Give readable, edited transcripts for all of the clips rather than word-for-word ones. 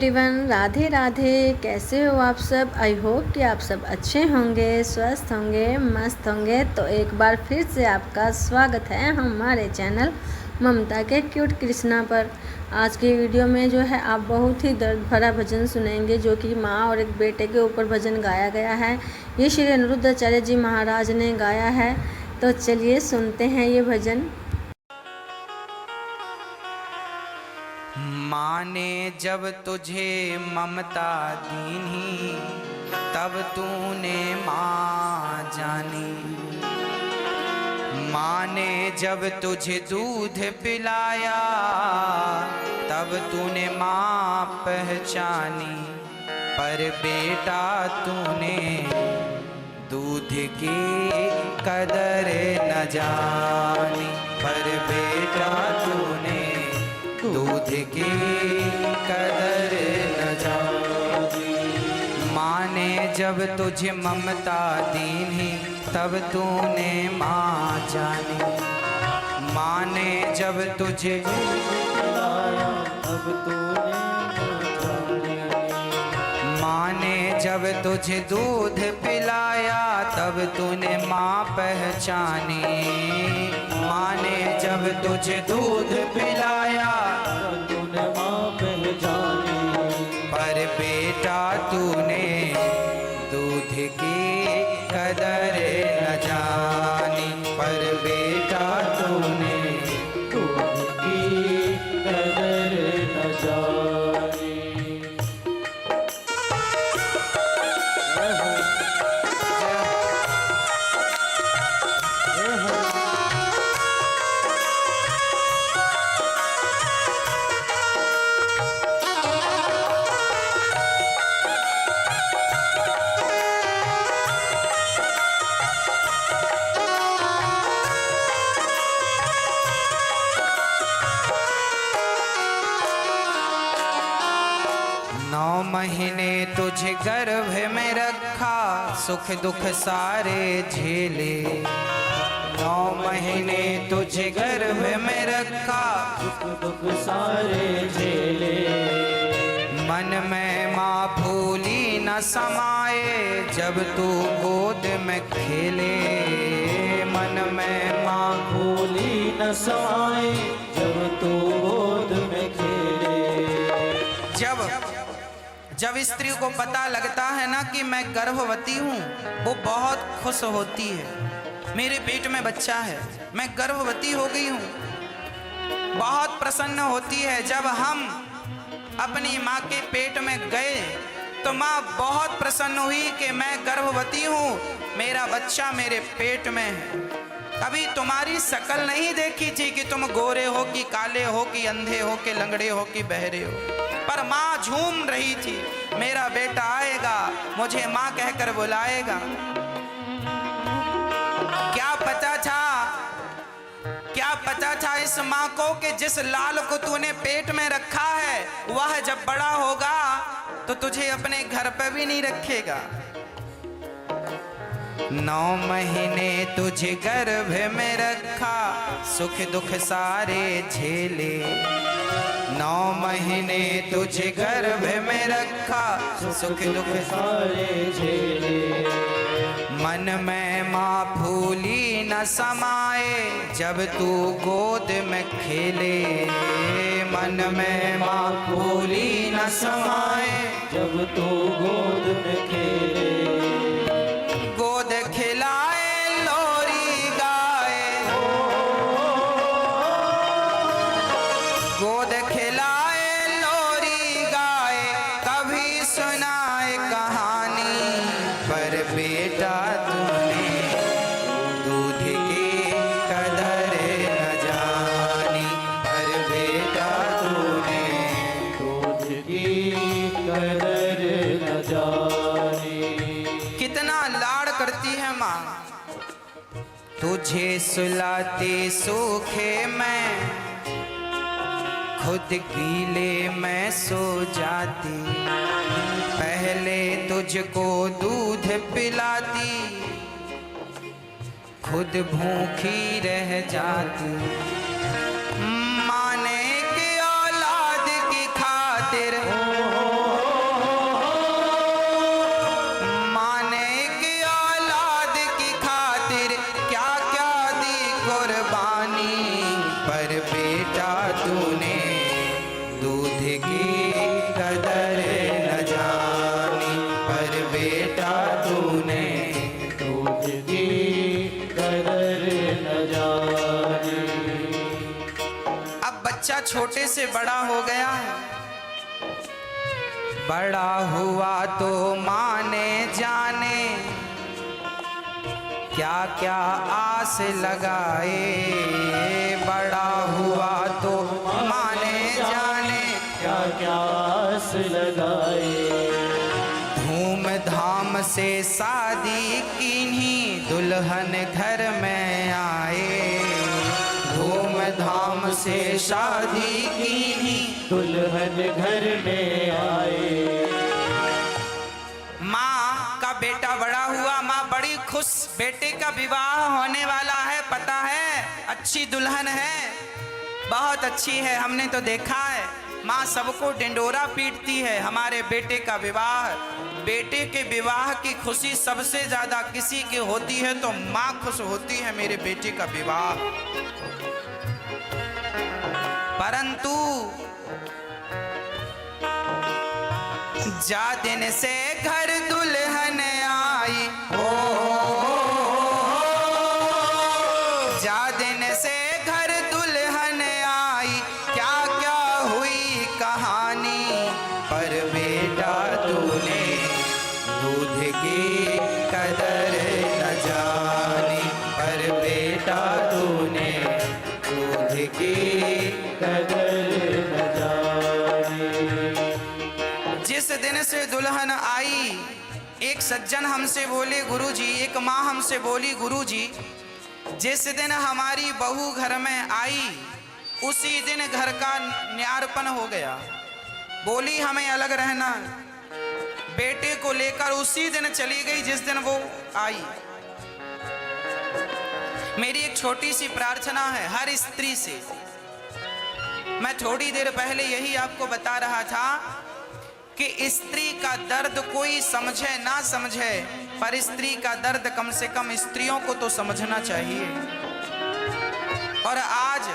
Everyone, Radhe Radhe. कैसे हो आप सब? आई होप कि आप सब अच्छे होंगे, स्वस्थ होंगे, मस्त होंगे। तो एक बार फिर से आपका स्वागत है हमारे चैनल ममता के क्यूट कृष्णा पर। आज की वीडियो में जो है आप बहुत ही दर्द भरा भजन सुनेंगे, जो कि माँ और एक बेटे के ऊपर भजन गाया गया है। ये श्री अनिरुद्धाचार्य जी महाराज ने गाया है। तो चलिए सुनते हैं ये भजन। माँ ने जब तुझे ममता दीनी, तब तूने माँ जानी। माँ ने जब तुझे दूध पिलाया, तब तूने माँ पहचानी। पर बेटा तूने दूध की कदर न जानी। पर बेटा तूने दूध की कदर न जानी। माँ ने जब तुझे ममता दीनी, तब तूने माँ जानी। माँ ने जब तुझे पिलाया, तब तूने जानी। माँ ने जब तुझे दूध पिलाया, तब तूने माँ पहचानी। माँ ने जब तुझे दूध पिलाया, तब तूने माँ पहचानी। पर बेटा तूने दूध की कदर न जानी। पर बेटा तूने दूध की कदर न जानी। महीने तुझे गर्भ में रखा, सुख दुख सारे झेले। 9 महीने तुझे गर्भ में रखा, सुख दुख सारे झेले। मन में माँ भूली न समाए, जब तू गोद में खेले। मन में माँ भूली न समाए, जब तू गोद में खेले। जब स्त्री को पता लगता है ना कि मैं गर्भवती हूँ, वो बहुत खुश होती है। मेरे पेट में बच्चा है, मैं गर्भवती हो गई हूँ, बहुत प्रसन्न होती है। जब हम अपनी माँ के पेट में गए तो माँ बहुत प्रसन्न हुई कि मैं गर्भवती हूँ, मेरा बच्चा मेरे पेट में है। कभी तुम्हारी शक्ल नहीं देखी थी कि तुम गोरे हो कि काले हो कि अंधे हो कि लंगड़े हो कि बहरे हो, पर माँ झूम रही थी, मेरा बेटा आएगा, मुझे माँ कहकर बुलाएगा। क्या पता था इस माँ को कि जिस लाल को तूने पेट में रखा है, वह जब बड़ा होगा तो तुझे अपने घर पर भी नहीं रखेगा। 9 महीने तुझे गर्भ में रखा, सुख दुख सारे झेले। 9 महीने तुझे गर्भ में रखा, सुख दुख सारे झेले। मन में माँ भूली न समाए, जब तू गोद में खेले। मन में माँ भूली न समाए, जब तू गोद में खेले। गोद खिलाए लोरी गाए, गोद खिलाए लोरी गाए, कभी सुनाए कहानी। पर बेटा तूने दूध की कदर न जानी। पर बेटा तूने दूध की कदर न जानी। कितना लाड़ करती है माँ, तुझे सुलाते सूखे मैं, खुद गीले मैं सो जाती। पहले तुझको दूध पिलाती, खुद भूखी रह जाती। माने की औलाद की खातिर तूने, दूध की कदर न जाने। अब बच्चा छोटे से बड़ा हो गया है, बड़ा हुआ तो माने जाने क्या क्या आस लगाए, बड़ा हुआ तो माने जाने क्या क्या आस लगाए। धूमधाम से शादी कीन्ही दुल्हन घर में आए, धूमधाम से शादी कीन्ही दुल्हन घर में आए। माँ का बेटा बड़ा हुआ, माँ बड़ी खुश, बेटे का विवाह होने वाला है, पता है अच्छी दुल्हन है, बहुत अच्छी है, हमने तो देखा है। माँ सबको डिंडोरा पीटती है, हमारे बेटे का विवाह। बेटे के विवाह की खुशी सबसे ज्यादा किसी की होती है तो माँ खुश होती है, मेरे बेटे का विवाह। परंतु जा दिन से घर दुल्हन आई, ओ जा दिन से घर दुल्हन आई, क्या क्या हुई कहानी, पर बेटा तूने दूध की कदर न जानी, पर बेटा तूने दूध की कदर न जाने। जिस दिन से दुल्हन आई, एक सज्जन हमसे बोले गुरुजी, एक माँ हमसे बोली गुरुजी, जिस दिन हमारी बहू घर में आई उसी दिन घर का न्यारपन हो गया। बोली हमें अलग रहना, बेटे को लेकर उसी दिन चली गई जिस दिन वो आई। मेरी एक छोटी सी प्रार्थना है हर स्त्री से। मैं थोड़ी देर पहले यही आपको बता रहा था कि स्त्री का दर्द कोई समझे ना समझे, पर स्त्री का दर्द कम से कम स्त्रियों को तो समझना चाहिए। और आज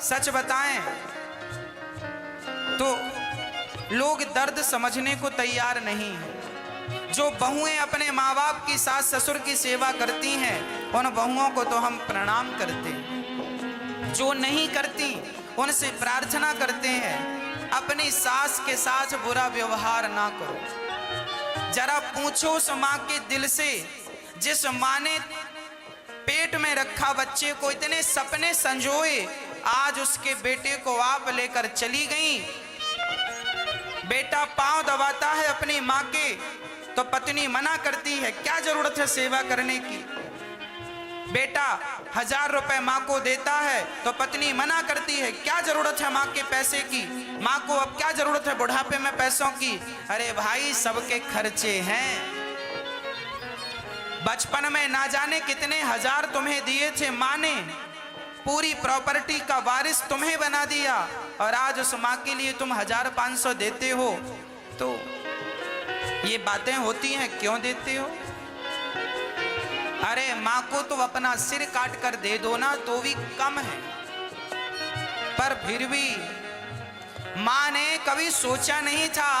सच बताएं तो लोग दर्द समझने को तैयार नहीं हैं। जो बहुएं अपने माँ बाप की, सास ससुर की सेवा करती हैं, उन बहुओं को तो हम प्रणाम करते हैं। जो नहीं करती उनसे प्रार्थना करते हैं अपनी सास के साथ बुरा व्यवहार ना करो। जरा पूछो उस माँ के दिल से, जिस माँ ने पेट में रखा बच्चे को इतने सपने संजोए, आज उसके बेटे को आप लेकर चली गई। बेटा पांव दबाता है अपनी माँ के तो पत्नी मना करती है, क्या जरूरत है सेवा करने की। बेटा 1000 रुपए माँ को देता है तो पत्नी मना करती है, क्या जरूरत है माँ के पैसे की, माँ को अब क्या जरूरत है बुढ़ापे में पैसों की। अरे भाई सबके खर्चे हैं। बचपन में ना जाने कितने हजार तुम्हें दिए थे माँ ने, पूरी प्रॉपर्टी का वारिस तुम्हें बना दिया, और आज उस माँ के लिए तुम 1500 देते हो। तो ये बातें होती हैं, क्यों देते हो? अरे माँ को तो अपना सिर काट कर दे दो ना तो भी कम है। पर फिर भी माँ ने कभी सोचा नहीं था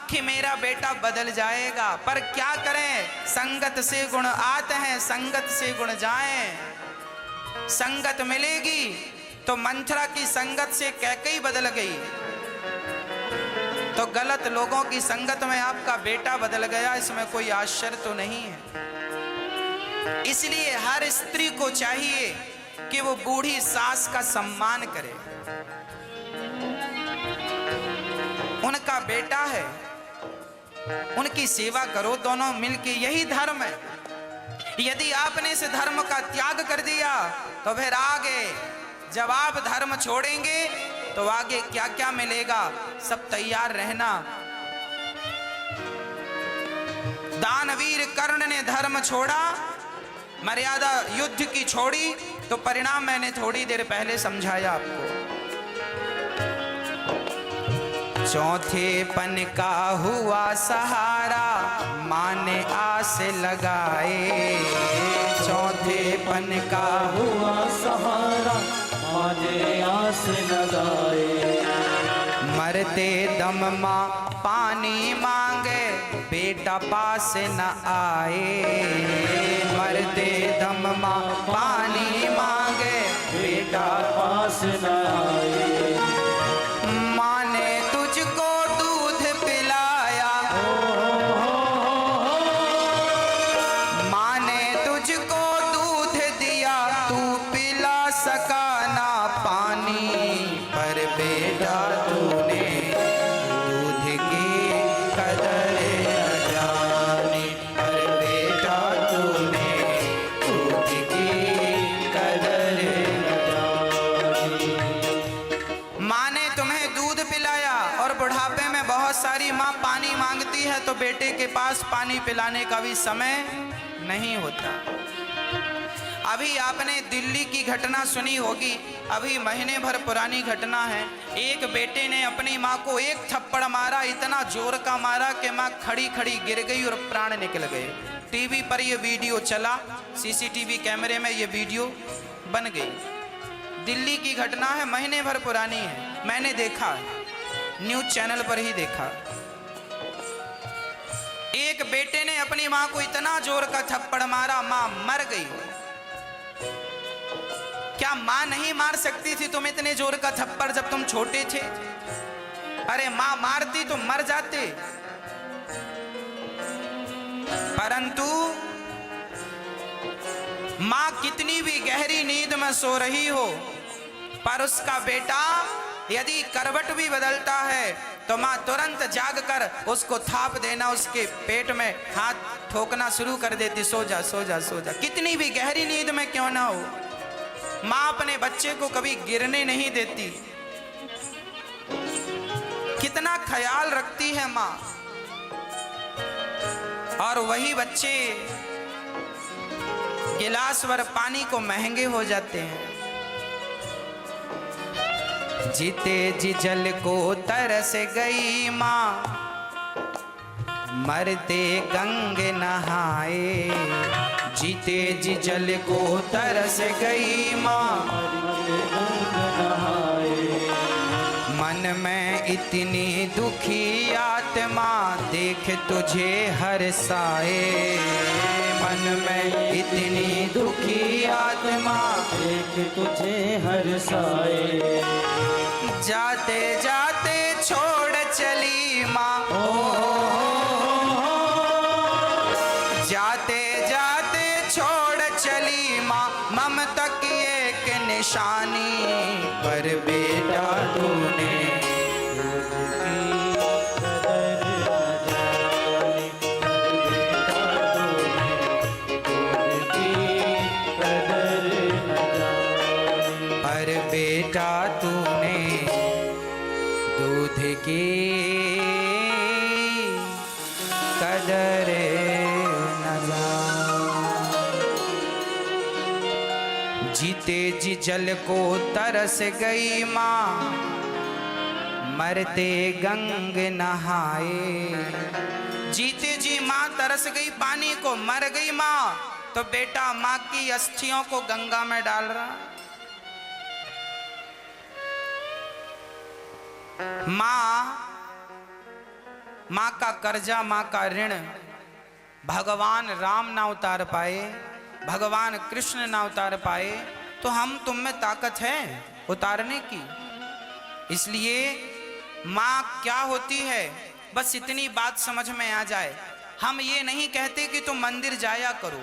कि मेरा बेटा बदल जाएगा। पर क्या करें, संगत से गुण आते हैं, संगत से गुण जाएं। संगत मिलेगी तो मंथरा की संगत से कैकेयी बदल गई, तो गलत लोगों की संगत में आपका बेटा बदल गया, इसमें कोई आश्चर्य तो नहीं है। इसलिए हर स्त्री को चाहिए कि वो बूढ़ी सास का सम्मान करे। उनका बेटा है, उनकी सेवा करो, दोनों मिलके, यही धर्म है। यदि आपने इस धर्म का त्याग कर दिया तो फिर आगे जब आप धर्म छोड़ेंगे तो आगे क्या क्या मिलेगा, सब तैयार रहना। दानवीर कर्ण ने धर्म छोड़ा, मर्यादा युद्ध की छोड़ी, तो परिणाम मैंने थोड़ी देर पहले समझाया आपको। चौथे पन का हुआ सहारा, माने आस लगाए। चौथे पन का हुआ सहारा, माने आस लगाए। मर मरते दम माँ पानी मांगे बेटा पास न आए। मरते दम माँ पानी मांगे बेटा पास न आए। माँ ने तुझको दूध पिलाया, माँ ने तुझको दूध दिया, तू पिला सका ना पानी। पर बेटा तूने दूध की कदर न जानी। पर बेटा तूने दूध की कदर न जानी। माँ ने तुम्हें दूध पिलाया और बुढ़ापे में बहुत सारी माँ पानी मांगती है तो बेटे के पास पानी पिलाने का भी समय नहीं होता। अभी आपने दिल्ली की घटना सुनी होगी, अभी महीने भर पुरानी घटना है। एक बेटे ने अपनी माँ को एक थप्पड़ मारा, इतना जोर का मारा कि माँ खड़ी खड़ी गिर गई और प्राण निकल गए। टीवी पर यह वीडियो चला, सीसीटीवी कैमरे में यह वीडियो बन गई। दिल्ली की घटना है, महीने भर पुरानी है, मैंने देखा, न्यूज चैनल पर ही देखा। एक बेटे ने अपनी माँ को इतना जोर का थप्पड़ मारा, माँ मर गई। क्या माँ नहीं मार सकती थी तुम इतने जोर का थप्पड़ जब तुम छोटे थे? अरे माँ मारती तो मर जाते। परंतु माँ कितनी भी गहरी नींद में सो रही हो, पर उसका बेटा यदि करवट भी बदलता है तो माँ तुरंत जागकर उसको थाप देना, उसके पेट में हाथ ठोकना शुरू कर देती, सो जा सो जा सो जा। कितनी भी गहरी नींद में क्यों ना हो, माँ अपने बच्चे को कभी गिरने नहीं देती। कितना ख्याल रखती है माँ। और वही बच्चे गिलास भर पानी को महंगे हो जाते हैं। जीते जी जल को तरस गई माँ, मरते गंग नहाए। जीते जी जल को तरस गई माँ, मन में इतनी दुखी आत्मा देख तुझे हर्षाए। मन में इतनी दुखी आत्मा देख तुझे हर्षाए। जाते जाते छोड़ चली माँ, जाते जाते छोड़ चली माँ, ममता की एक निशानी। पर बेटा तूने बेटा तूने दूध की कदर न जानी। जीते जी जल को तरस गई माँ, मरते गंग नहाए। जीते जी माँ तरस गई पानी को, मर गई माँ, तो बेटा माँ की अस्थियों को गंगा में डाल रहा। माँ का कर्जा, माँ का ऋण भगवान राम ना उतार पाए, भगवान कृष्ण ना उतार पाए, तो हम तुम में ताकत है उतारने की। इसलिए माँ क्या होती है, बस इतनी बात समझ में आ जाए। हम ये नहीं कहते कि तुम मंदिर जाया करो,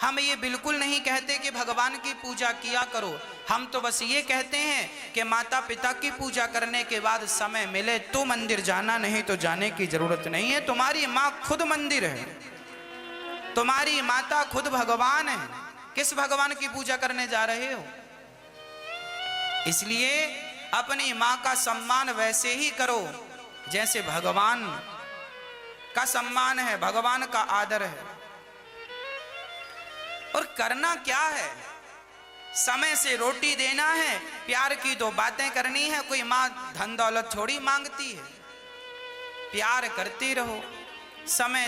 हम ये बिल्कुल नहीं कहते कि भगवान की पूजा किया करो। हम तो बस ये कहते हैं कि माता पिता की पूजा करने के बाद समय मिले तो मंदिर जाना, नहीं तो जाने की जरूरत नहीं है। तुम्हारी माँ खुद मंदिर है, तुम्हारी माता खुद भगवान है। किस भगवान की पूजा करने जा रहे हो? इसलिए अपनी माँ का सम्मान वैसे ही करो जैसे भगवान का सम्मान है, भगवान का आदर है। और करना क्या है, समय से रोटी देना है, प्यार की दो बातें करनी है। कोई माँ धन दौलत थोड़ी मांगती है। प्यार करती रहो, समय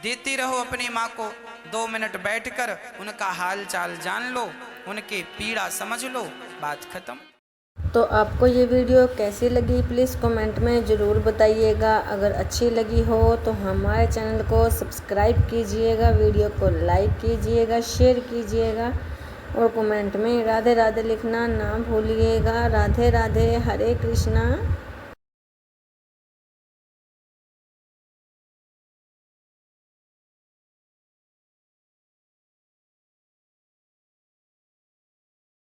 देती रहो अपनी माँ को। 2 मिनट बैठकर उनका हाल चाल जान लो, उनकी पीड़ा समझ लो, बात खत्म। तो आपको ये वीडियो कैसी लगी प्लीज़ कमेंट में ज़रूर बताइएगा। अगर अच्छी लगी हो तो हमारे चैनल को सब्सक्राइब कीजिएगा, वीडियो को लाइक कीजिएगा, शेयर कीजिएगा और कमेंट में राधे राधे लिखना ना भूलिएगा। राधे राधे, हरे कृष्णा।